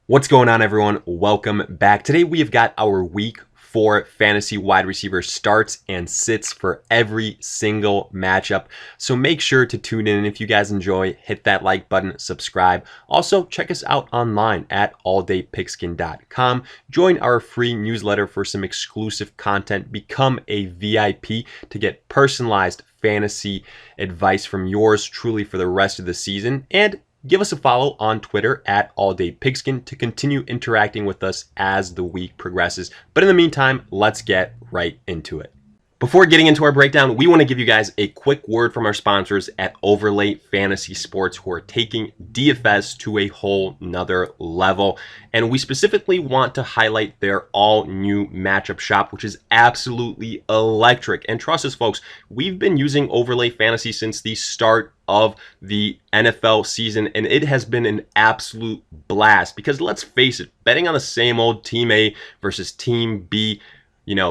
What's going on, everyone? Welcome back. Today we have got our week 4 fantasy wide receiver starts and sits for every single matchup. So make sure to tune in. If you guys enjoy, hit that like button, subscribe. Also, check us out online at alldaypigskin.com. Join our free newsletter for some exclusive content. Become a VIP to get personalized fantasy advice from yours truly for the rest of the season. And give us a follow on Twitter at alldaypigskin to continue interacting with us as the week progresses. But in the meantime, let's get right into it. Before getting into our breakdown, we want to give you guys a quick word from our sponsors at Overlay Fantasy Sports, who are taking DFS to a whole nother level. And we specifically want to highlight their all-new matchup shop, which is absolutely electric. And trust us, folks, we've been using Overlay Fantasy since the start of the NFL season, and it has been an absolute blast because let's face it, betting on the same old Team A versus Team B,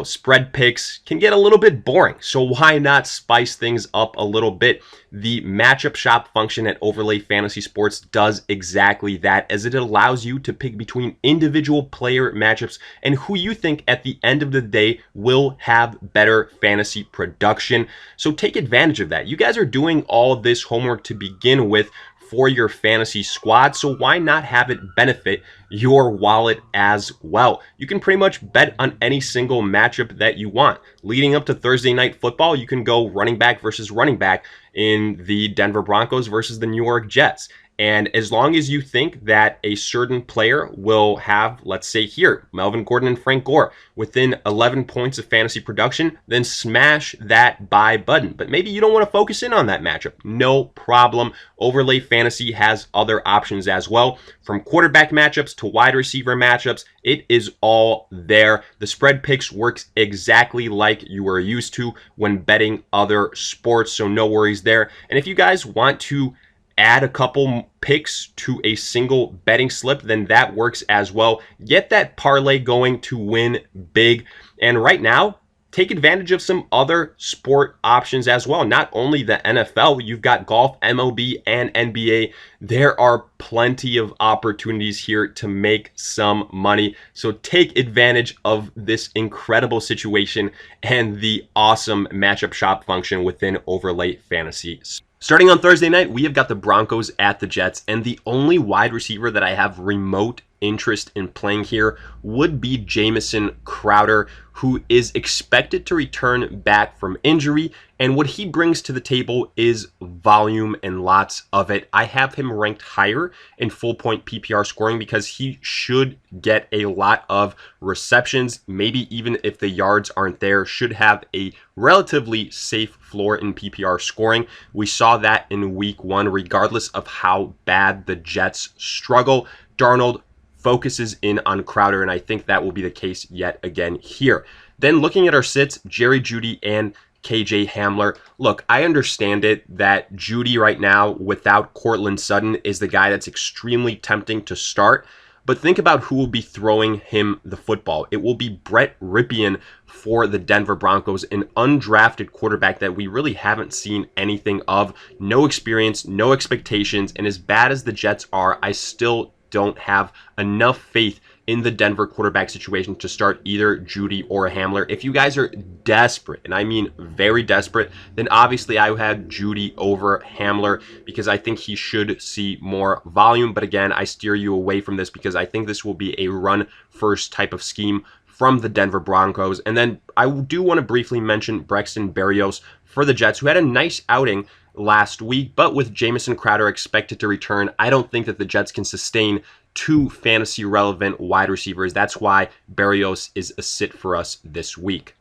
spread picks can get a little bit boring. So why not spice things up a little bit? The matchup shop function at Overlay Fantasy Sports does exactly that, as it allows you to pick between individual player matchups and who you think at the end of the day will have better fantasy production. So take advantage of that. You guys are doing all of this homework to begin with for your fantasy squad, so why not have it benefit your wallet as well? You can pretty much bet on any single matchup that you want. Leading up to Thursday Night Football, you can go running back versus running back in the Denver Broncos versus the New York Jets. And as long as you think that a certain player will have, let's say here, Melvin Gordon and Frank Gore within 11 points of fantasy production, then smash that buy button. But maybe you don't want to focus in on that matchup. No problem. Overlay Fantasy has other options as well. From quarterback matchups to wide receiver matchups, it is all there. The spread picks works exactly like you are used to when betting other sports, so no worries there. And if you guys want to add a couple picks to a single betting slip, then that works as well. Get that parlay going to win big. And right now, take advantage of some other sport options as well. Not only the NFL, you've got golf, MLB, and NBA. There are plenty of opportunities here to make some money. So take advantage of this incredible situation and the awesome matchup shop function within Overlay Fantasy. Starting on Thursday night, we have got the Broncos at the Jets, and the only wide receiver that I have remote interest in playing here would be Jamison Crowder, who is expected to return back from injury, and what he brings to the table is volume and lots of it. I have him ranked higher in full point PPR scoring because he should get a lot of receptions, maybe even if the yards aren't there, should have a relatively safe floor in PPR scoring. We saw that in week 1, regardless of how bad the Jets struggle. Darnold focuses in on Crowder, and I think that will be the case yet again here. Then looking at our sits, Jerry Jeudy and KJ Hamler. Look, I understand it that Jeudy right now without Courtland Sutton is the guy that's extremely tempting to start, but think about who will be throwing him the football. It will be Brett Rypien for the Denver Broncos, an undrafted quarterback that we really haven't seen anything of. No experience, no expectations, and as bad as the Jets are, I still don't have enough faith in the Denver quarterback situation to start either Jeudy or Hamler. If you guys are desperate, and I mean very desperate, then obviously I would have Jeudy over Hamler because I think he should see more volume. But again, I steer you away from this because I think this will be a run-first type of scheme from the Denver Broncos. And then I do want to briefly mention Braxton Berrios for the Jets, who had a nice outing last week, but with Jamison Crowder expected to return, I don't think that the Jets can sustain 2 fantasy relevant wide receivers. That's why Berrios is a sit for us this week.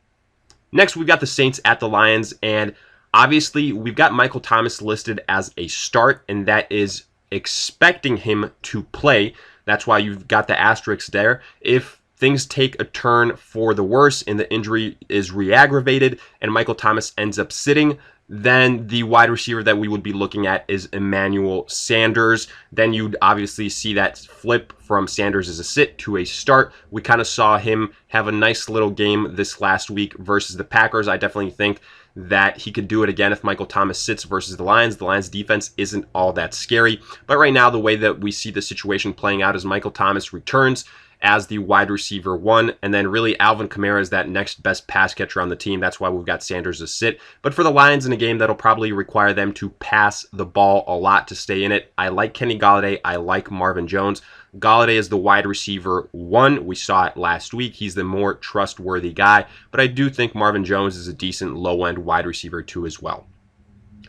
Next, we've got the Saints at the Lions, and obviously we've got Michael Thomas listed as a start, and that is expecting him to play. That's why you've got the asterisk there. If things take a turn for the worse and the injury is re-aggravated and Michael Thomas ends up sitting, then the wide receiver that we would be looking at is Emmanuel Sanders. Then you'd obviously see that flip from Sanders as a sit to a start. We kind of saw him have a nice little game this last week versus the Packers. I definitely think that he could do it again if Michael Thomas sits versus the Lions. The Lions defense isn't all that scary. But right now, the way that we see the situation playing out is Michael Thomas returns as the wide receiver 1, and then really Alvin Kamara is that next best pass catcher on the team. That's why we've got Sanders to sit. But for the Lions in a game that'll probably require them to pass the ball a lot to stay in it, I like Kenny Golladay. I like Marvin Jones. Golladay is the wide receiver 1. We saw it last week. He's the more trustworthy guy, but I do think Marvin Jones is a decent low-end wide receiver 2 as well.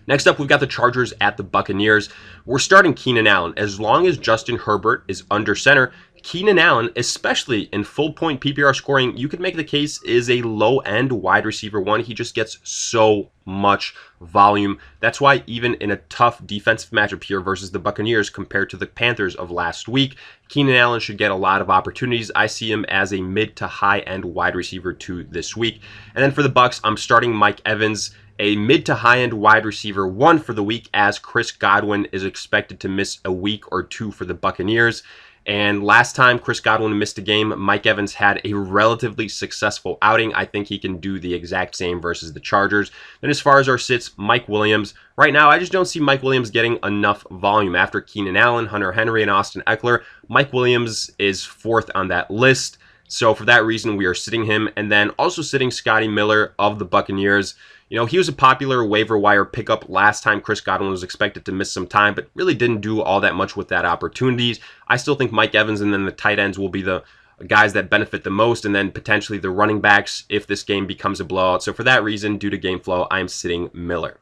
Next up, we've got the Chargers at the Buccaneers. We're starting Keenan Allen. As long as Justin Herbert is under center, Keenan Allen, especially in full point PPR scoring, you could make the case is a low-end wide receiver 1. He just gets so much volume. That's why even in a tough defensive matchup here versus the Buccaneers compared to the Panthers of last week, Keenan Allen should get a lot of opportunities. I see him as a mid to high-end wide receiver 2 this week. And then for the Bucs, I'm starting Mike Evans, a mid to high-end wide receiver 1 for the week, as Chris Godwin is expected to miss a week or 2 for the Buccaneers. And last time Chris Godwin missed a game, Mike Evans had a relatively successful outing. I think he can do the exact same versus the Chargers. Then as far as our sits, Mike Williams. Right now, I just don't see Mike Williams getting enough volume. After Keenan Allen, Hunter Henry, and Austin Eckler, Mike Williams is 4th on that list. So for that reason, we are sitting him. And then also sitting Scotty Miller of the Buccaneers. You know, he was a popular waiver wire pickup last time Chris Godwin was expected to miss some time, but really didn't do all that much with that opportunities. I still think Mike Evans and then the tight ends will be the guys that benefit the most, and then potentially the running backs if this game becomes a blowout. So for that reason, due to game flow, I'm sitting Miller.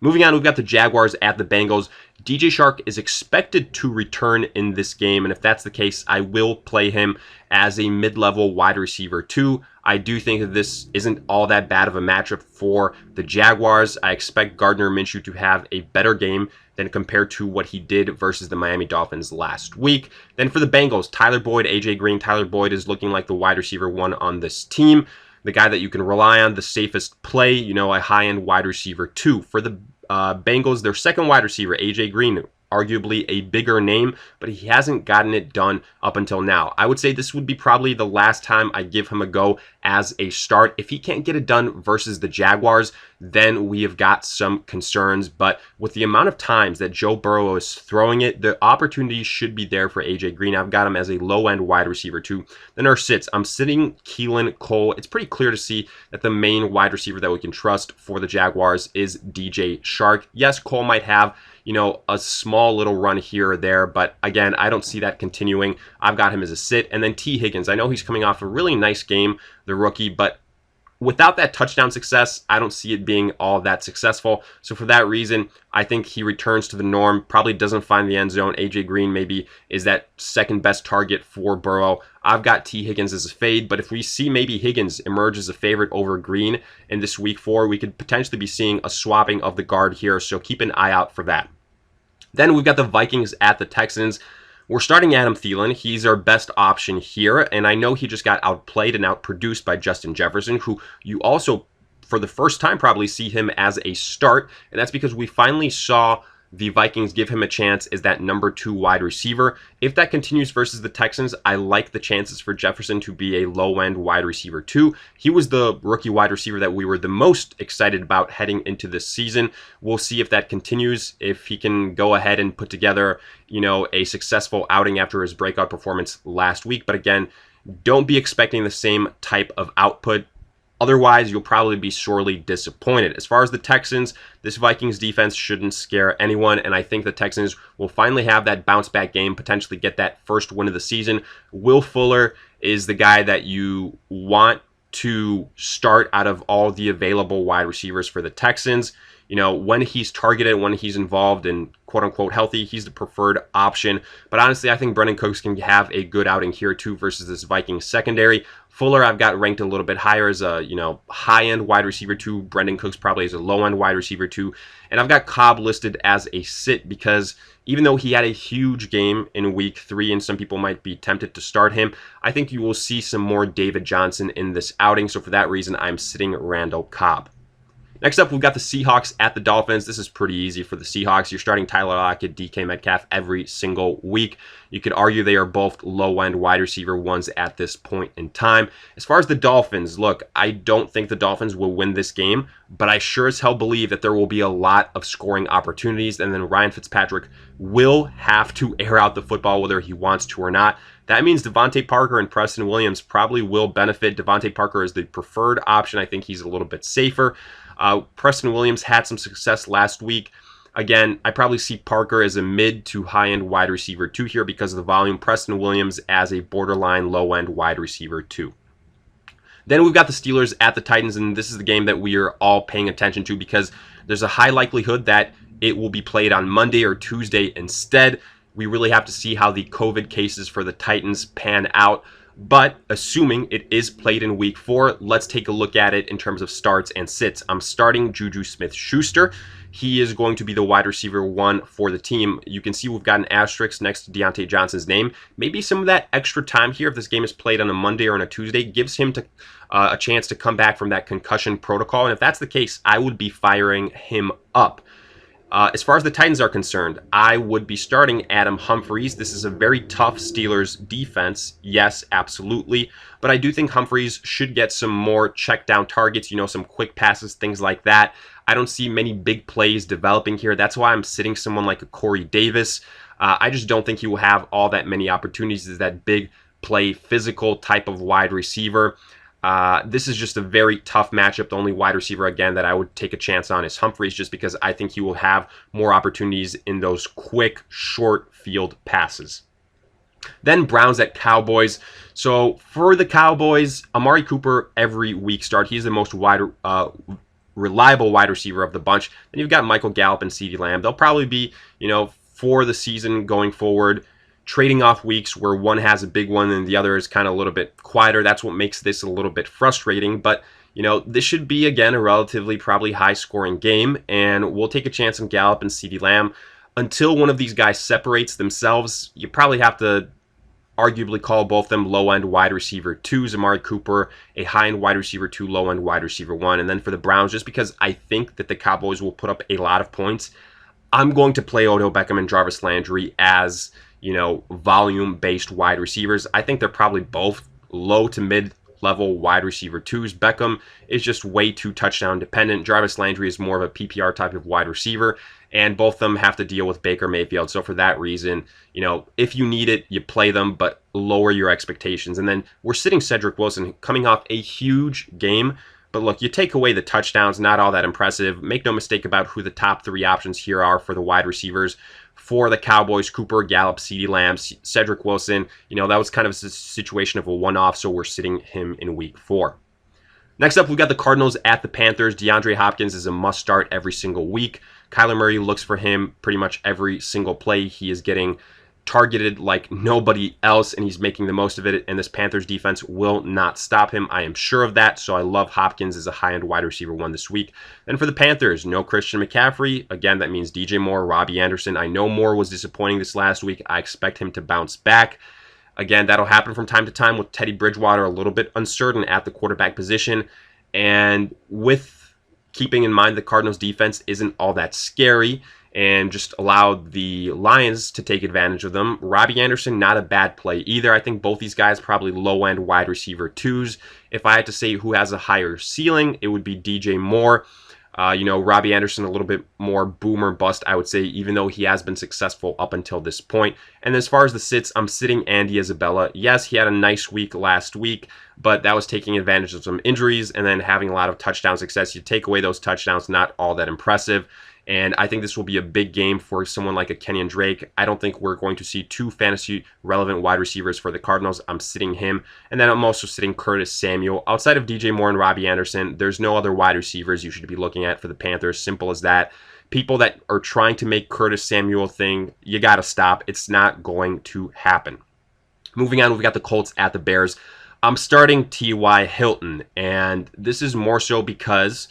Moving on, we've got the Jaguars at the Bengals. DJ Chark is expected to return in this game, and if that's the case, I will play him as a mid-level wide receiver 2. I do think that this isn't all that bad of a matchup for the Jaguars. I expect Gardner Minshew to have a better game than compared to what he did versus the Miami Dolphins last week. Then for the Bengals, Tyler Boyd, AJ Green. Tyler Boyd is looking like the wide receiver 1 on this team. The guy that you can rely on, the safest play, you know, a high-end wide receiver 2. For the Bengals, their second wide receiver, AJ Green, arguably a bigger name, but he hasn't gotten it done up until now. I would say this would be probably the last time I give him a go as a start. If he can't get it done versus the Jaguars, then we have got some concerns. But with the amount of times that Joe Burrow is throwing it, the opportunity should be there for AJ Green. I've got him as a low-end wide receiver 2. Then our sits, I'm sitting Keelan Cole. It's pretty clear to see that the main wide receiver that we can trust for the Jaguars is DJ Chark. Yes, Cole might have, you know, a small little run here or there, but again, I don't see that continuing. I've got him as a sit. And then T. Higgins, I know he's coming off a really nice game, the rookie, but without that touchdown success, I don't see it being all that successful. So for that reason, I think he returns to the norm, probably doesn't find the end zone. AJ Green maybe is that second best target for Burrow. I've got T. Higgins as a fade, but if we see maybe Higgins emerge as a favorite over Green in this week 4, we could potentially be seeing a swapping of the guard here, so keep an eye out for that. Then we've got the Vikings at the Texans. We're starting Adam Thielen. He's our best option here, and I know he just got outplayed and outproduced by Justin Jefferson, who you also, for the first time, probably see him as a start, and that's because we finally saw the Vikings give him a chance as that number 2 wide receiver. If that continues versus the Texans, I like the chances for Jefferson to be a low-end wide receiver 2. He was the rookie wide receiver that we were the most excited about heading into this season. We'll see if that continues, if he can go ahead and put together, you know, a successful outing after his breakout performance last week. But again, don't be expecting the same type of output. Otherwise, you'll probably be sorely disappointed. As far as the Texans, this Vikings defense shouldn't scare anyone, and I think the Texans will finally have that bounce-back game, potentially get that first win of the season. Will Fuller is the guy that you want to start out of all the available wide receivers for the Texans. You know, when he's targeted, when he's involved and quote-unquote healthy, he's the preferred option. But honestly, I think Brendan Cooks can have a good outing here too versus this Vikings secondary. Fuller, I've got ranked a little bit higher as a, you know, high-end wide receiver 2. Brendan Cooks probably as a low-end wide receiver 2. And I've got Cobb listed as a sit because even though he had a huge game in week 3 and some people might be tempted to start him, I think you will see some more David Johnson in this outing. So for that reason, I'm sitting Randall Cobb. Next up, we've got the Seahawks at the Dolphins. This is pretty easy for the Seahawks. You're starting Tyler Lockett, DK Metcalf every single week. You could argue they are both low-end wide receiver ones at this point in time. As far as the Dolphins, look, I don't think the Dolphins will win this game, but I sure as hell believe that there will be a lot of scoring opportunities, and then Ryan Fitzpatrick will have to air out the football whether he wants to or not. That means Devontae Parker and Preston Williams probably will benefit. Devontae Parker is the preferred option. I think he's a little bit safer. Preston Williams had some success last week. Again, I probably see Parker as a mid to high-end wide receiver 2 here because of the volume. Preston Williams as a borderline low-end wide receiver 2. Then we've got the Steelers at the Titans, and this is the game that we are all paying attention to because there's a high likelihood that it will be played on Monday or Tuesday instead. We really have to see how the COVID cases for the Titans pan out. But assuming it is played in week 4, let's take a look at it in terms of starts and sits. I'm starting Juju Smith-Schuster. He is going to be the wide receiver 1 for the team. You can see we've got an asterisk next to Deontay Johnson's name. Maybe some of that extra time here, if this game is played on a Monday or on a Tuesday, gives him a chance to come back from that concussion protocol. And if that's the case, I would be firing him up. As far as the Titans are concerned, I would be starting Adam Humphries. This is a very tough Steelers defense. Yes, absolutely. But I do think Humphries should get some more check down targets, some quick passes, things like that. I don't see many big plays developing here. That's why I'm sitting someone like a Corey Davis. I just don't think he will have all that many opportunities as that big play, physical type of wide receiver. This is just a very tough matchup. The only wide receiver, again, that I would take a chance on is Humphries just because I think he will have more opportunities in those quick, short field passes. Then Browns at Cowboys. So for the Cowboys, Amari Cooper every week start. He's the most reliable wide receiver of the bunch. Then you've got Michael Gallup and CeeDee Lamb. They'll probably be, for the season going forward, trading off weeks where one has a big one and the other is kind of a little bit quieter. That's what makes this a little bit frustrating. But, this should be, again, a relatively probably high-scoring game, and we'll take a chance on Gallup and CeeDee Lamb. Until one of these guys separates themselves, you probably have to arguably call both of them low-end wide receiver 2s. Amari Cooper, a high-end wide receiver 2, low-end wide receiver 1. And then for the Browns, just because I think that the Cowboys will put up a lot of points, I'm going to play Odell Beckham and Jarvis Landry as volume-based wide receivers. I think they're probably both low to mid-level wide receiver 2s. Beckham is just way too touchdown dependent. Jarvis Landry is more of a PPR type of wide receiver, and both of them have to deal with Baker Mayfield. So for that reason, if you need it, you play them, but lower your expectations. And then we're sitting Cedric Wilson coming off a huge game. But look, you take away the touchdowns, not all that impressive. Make no mistake about who the top 3 options here are for the wide receivers. For the Cowboys, Cooper, Gallup, CeeDee Lamb, Cedric Wilson, that was kind of a situation of a one-off, so we're sitting him in week 4. Next up, we've got the Cardinals at the Panthers. DeAndre Hopkins is a must-start every single week. Kyler Murray looks for him pretty much every single play. He is getting targeted like nobody else, and he's making the most of it, and this Panthers defense will not stop him. I am sure of that, so I love Hopkins as a high-end wide receiver 1 this week. Then for the Panthers, no Christian McCaffrey. Again, that means DJ Moore, Robbie Anderson. I know Moore was disappointing this last week. I expect him to bounce back. Again, that'll happen from time to time with Teddy Bridgewater a little bit uncertain at the quarterback position, and with keeping in mind the Cardinals defense isn't all that scary, and just allowed the Lions to take advantage of them. Robbie Anderson, not a bad play either. I think both these guys probably low-end wide receiver 2s. If I had to say who has a higher ceiling, it would be DJ Moore. Robbie Anderson a little bit more boom or bust, I would say, even though he has been successful up until this point. And as far as the sits, I'm sitting Andy Isabella. Yes, he had a nice week last week, but that was taking advantage of some injuries and then having a lot of touchdown success. You take away those touchdowns, not all that impressive. And I think this will be a big game for someone like a Kenyon Drake. I don't think we're going to see 2 fantasy-relevant wide receivers for the Cardinals. I'm sitting him. And then I'm also sitting Curtis Samuel. Outside of DJ Moore and Robbie Anderson, there's no other wide receivers you should be looking at for the Panthers. Simple as that. People that are trying to make Curtis Samuel a thing, you got to stop. It's not going to happen. Moving on, we've got the Colts at the Bears. I'm starting T.Y. Hilton. And this is more so because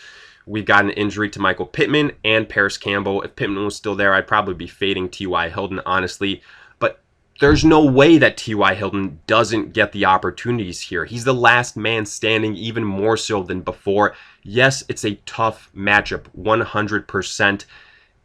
we've got an injury to Michael Pittman and Paris Campbell. If Pittman was still there, I'd probably be fading T.Y. Hilton, honestly. But there's no way that T.Y. Hilton doesn't get the opportunities here. He's the last man standing, even more so than before. Yes, it's a tough matchup, 100%.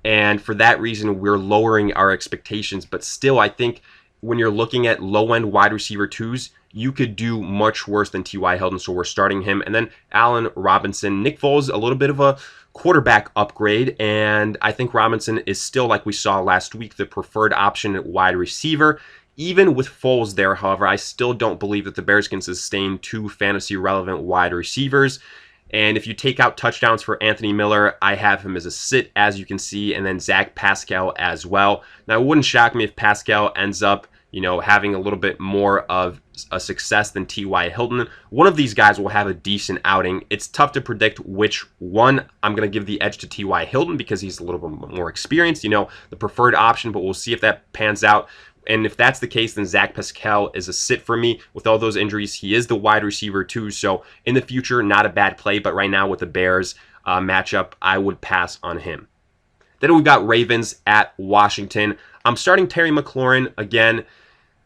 And for that reason, we're lowering our expectations. But still, I think when you're looking at low-end wide receiver twos, you could do much worse than T.Y. Hilton, so we're starting him. And then Allen Robinson. Nick Foles, a little bit of a quarterback upgrade, and I think Robinson is still, like we saw last week, the preferred option at wide receiver. Even with Foles there, however, I still don't believe that the Bears can sustain two fantasy-relevant wide receivers. And if you take out touchdowns for Anthony Miller, I have him as a sit, as you can see, and then Zach Pascal as well. Now, it wouldn't shock me if Pascal ends up, having a little bit more of a success than T.Y. Hilton. One of these guys will have a decent outing. It's tough to predict which one. I'm going to give the edge to T.Y. Hilton because he's a little bit more experienced, the preferred option, but we'll see if that pans out. And if that's the case, then Zach Pascal is a sit for me. With all those injuries, he is the wide receiver too. So in the future, not a bad play. But right now with the Bears matchup, I would pass on him. Then we've got Ravens at Washington. I'm starting Terry McLaurin again.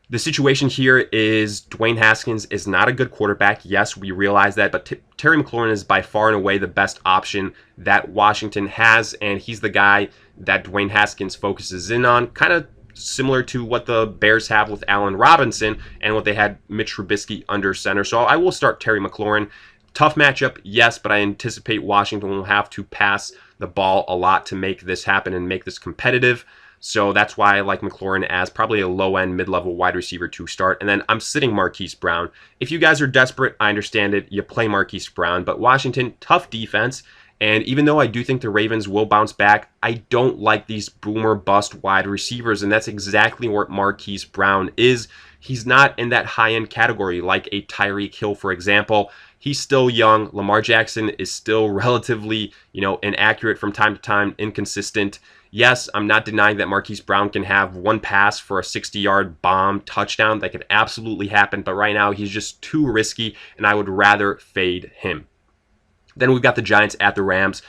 The situation here is Dwayne Haskins is not a good quarterback. Yes, we realize that, but Terry McLaurin is by far and away the best option that Washington has, and he's the guy that Dwayne Haskins focuses in on, kind of similar to what the Bears have with Allen Robinson and what they had Mitch Trubisky under center. So I will start Terry McLaurin. Tough matchup, yes, but I anticipate Washington will have to pass the ball a lot to make this happen and make this competitive. So that's why I like McLaurin as probably a low-end, mid-level wide receiver to start. And then I'm sitting Marquise Brown. If you guys are desperate, I understand it. You play Marquise Brown. But Washington, tough defense. And even though I do think the Ravens will bounce back, I don't like these boomer-bust wide receivers. And that's exactly what Marquise Brown is. He's not in that high-end category like a Tyreek Hill, for example. He's still young. Lamar Jackson is still relatively, inaccurate from time to time, inconsistent. Yes, I'm not denying that Marquise Brown can have one pass for a 60-yard bomb touchdown. That could absolutely happen, but right now he's just too risky, and I would rather fade him. Then we've got the Giants at the Rams,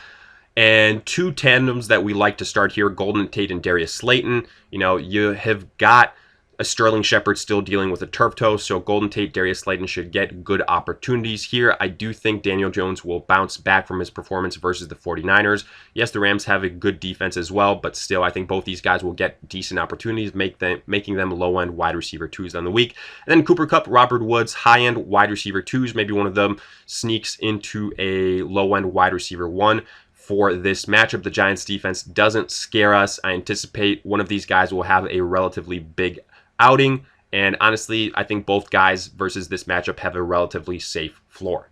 and two tandems that we like to start here, Golden Tate and Darius Slayton. You have got a Sterling Shepard still dealing with a turf toe, so Golden Tate, Darius Slayton should get good opportunities here. I do think Daniel Jones will bounce back from his performance versus the 49ers. Yes, the Rams have a good defense as well, but still, I think both these guys will get decent opportunities, making them low-end wide receiver twos on the week. And then Cooper Kupp, Robert Woods, high-end wide receiver twos. Maybe one of them sneaks into a low-end wide receiver one. For this matchup, the Giants defense doesn't scare us. I anticipate one of these guys will have a relatively big outing, and honestly, I think both guys versus this matchup have a relatively safe floor.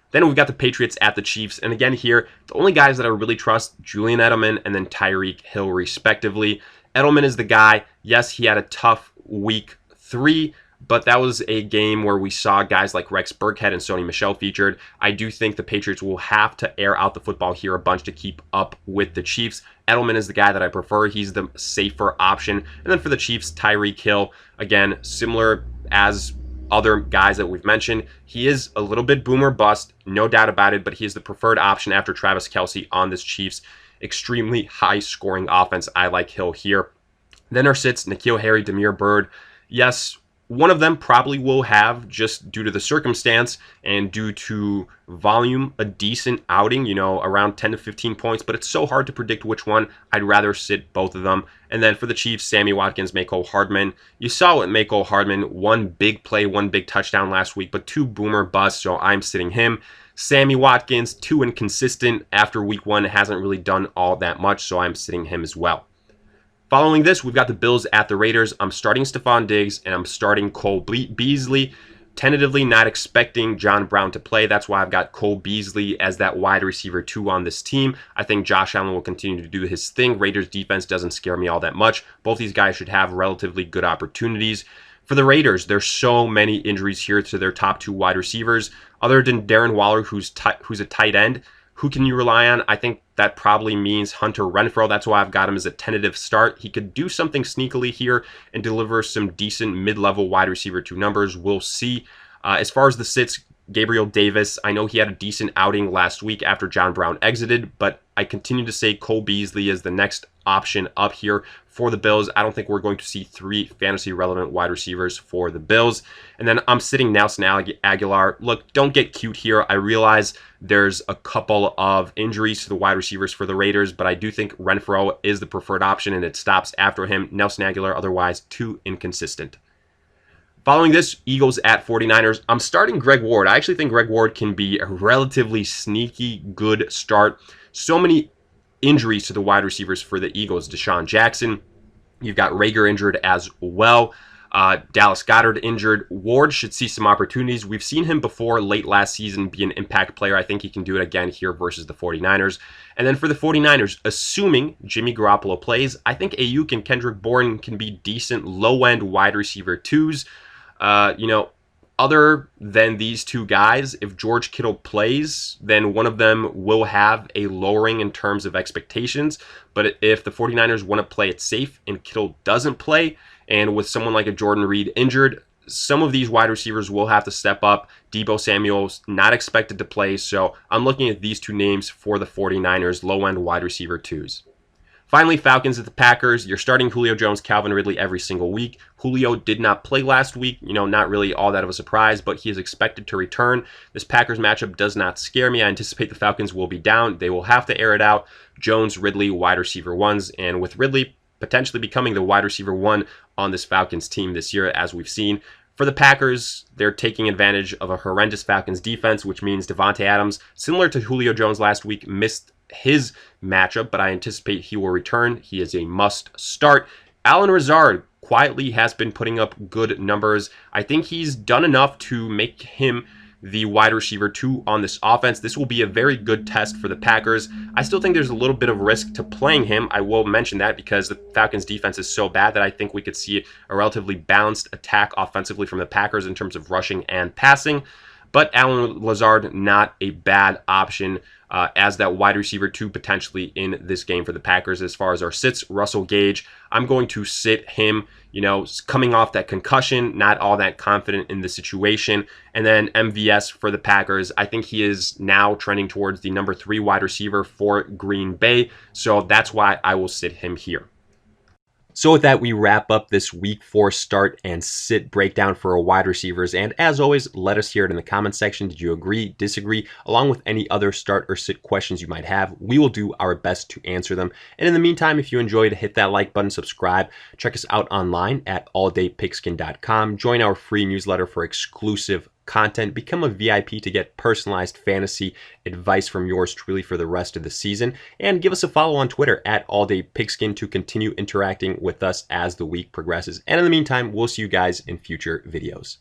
Then we've got the Patriots at the Chiefs, and again here, the only guys that I really trust, Julian Edelman and then Tyreek Hill respectively. Edelman is the guy. Yes, he had a tough week 3, but that was a game where we saw guys like Rex Burkhead and Sony Michel featured. I do think the Patriots will have to air out the football here a bunch to keep up with the Chiefs. Edelman is the guy that I prefer. He's the safer option. And then for the Chiefs, Tyreek Hill, again, similar as other guys that we've mentioned. He is a little bit boomer bust, no doubt about it, but he is the preferred option after Travis Kelce on this Chiefs extremely high-scoring offense. I like Hill here. Then our sits, N'Keal Harry, Damiere Byrd. Yes, one of them probably will have, just due to the circumstance and due to volume, a decent outing, around 10 to 15 points, but it's so hard to predict which one. I'd rather sit both of them. And then for the Chiefs, Sammy Watkins, Mecole Hardman. You saw with Mecole Hardman, one big play, one big touchdown last week, but two boomer busts, so I'm sitting him. Sammy Watkins, too inconsistent after week 1, hasn't really done all that much, so I'm sitting him as well. Following this, we've got the Bills at the Raiders. I'm starting Stephon Diggs, and I'm starting Cole Beasley. Tentatively not expecting John Brown to play. That's why I've got Cole Beasley as that wide receiver 2 on this team. I think Josh Allen will continue to do his thing. Raiders defense doesn't scare me all that much. Both these guys should have relatively good opportunities. For the Raiders, there's so many injuries here to their top 2 wide receivers. Other than Darren Waller, who's a tight end, who can you rely on? I think that probably means Hunter Renfrow. That's why I've got him as a tentative start. He could do something sneakily here and deliver some decent mid-level wide receiver 2 numbers. We'll see. As far as the sits, Gabriel Davis, I know he had a decent outing last week after John Brown exited, but I continue to say Cole Beasley is the next option up here for the Bills. I don't think we're going to see 3 fantasy relevant wide receivers for the Bills. And then I'm sitting Nelson Aguilar. Look, don't get cute here. I realize there's a couple of injuries to the wide receivers for the Raiders, but I do think Renfrow is the preferred option, and it stops after him. Nelson Aguilar, otherwise too inconsistent. Following this, Eagles at 49ers. I'm starting Greg Ward. I actually think Greg Ward can be a relatively sneaky good start. So many injuries to the wide receivers for the Eagles. Deshaun Jackson. You've got Rager injured as well. Dallas Goedert injured. Ward should see some opportunities. We've seen him before late last season be an impact player. I think he can do it again here versus the 49ers. And then for the 49ers, assuming Jimmy Garoppolo plays, I think Ayuk and Kendrick Bourne can be decent low-end wide receiver 2s. Other than these 2 guys, if George Kittle plays, then one of them will have a lowering in terms of expectations. But if the 49ers want to play it safe and Kittle doesn't play, and with someone like a Jordan Reed injured, some of these wide receivers will have to step up. Deebo Samuel's not expected to play, so I'm looking at these 2 names for the 49ers, low-end wide receiver 2s. Finally, Falcons at the Packers. You're starting Julio Jones, Calvin Ridley every single week. Julio did not play last week. Not really all that of a surprise, but he is expected to return. This Packers matchup does not scare me. I anticipate the Falcons will be down. They will have to air it out. Jones, Ridley, wide receiver 1s. And with Ridley potentially becoming the wide receiver 1 on this Falcons team this year, as we've seen. For the Packers, they're taking advantage of a horrendous Falcons defense, which means Devontae Adams, similar to Julio Jones last week, missed his matchup, but I anticipate he will return. He is a must start. Allen Lazard quietly has been putting up good numbers. I think he's done enough to make him the wide receiver 2 on this offense. This will be a very good test for the Packers. I still think there's a little bit of risk to playing him. I will mention that because the Falcons defense is so bad that I think we could see a relatively balanced attack offensively from the Packers in terms of rushing and passing. But Allen Lazard, not a bad option as that wide receiver 2 potentially in this game for the Packers. As far as our sits, Russell Gage, I'm going to sit him, coming off that concussion, not all that confident in the situation. And then MVS for the Packers, I think he is now trending towards the number 3 wide receiver for Green Bay. So that's why I will sit him here. So with that, we wrap up this week 4 start and sit breakdown for our wide receivers. And as always, let us hear it in the comment section. Did you agree, disagree, along with any other start or sit questions you might have? We will do our best to answer them. And in the meantime, if you enjoyed, hit that like button, subscribe. Check us out online at alldaypigskin.com. Join our free newsletter for exclusive content. Become a VIP to get personalized fantasy advice from yours truly for the rest of the season. And give us a follow on Twitter at alldaypigskin to continue interacting with us as the week progresses. And in the meantime, we'll see you guys in future videos.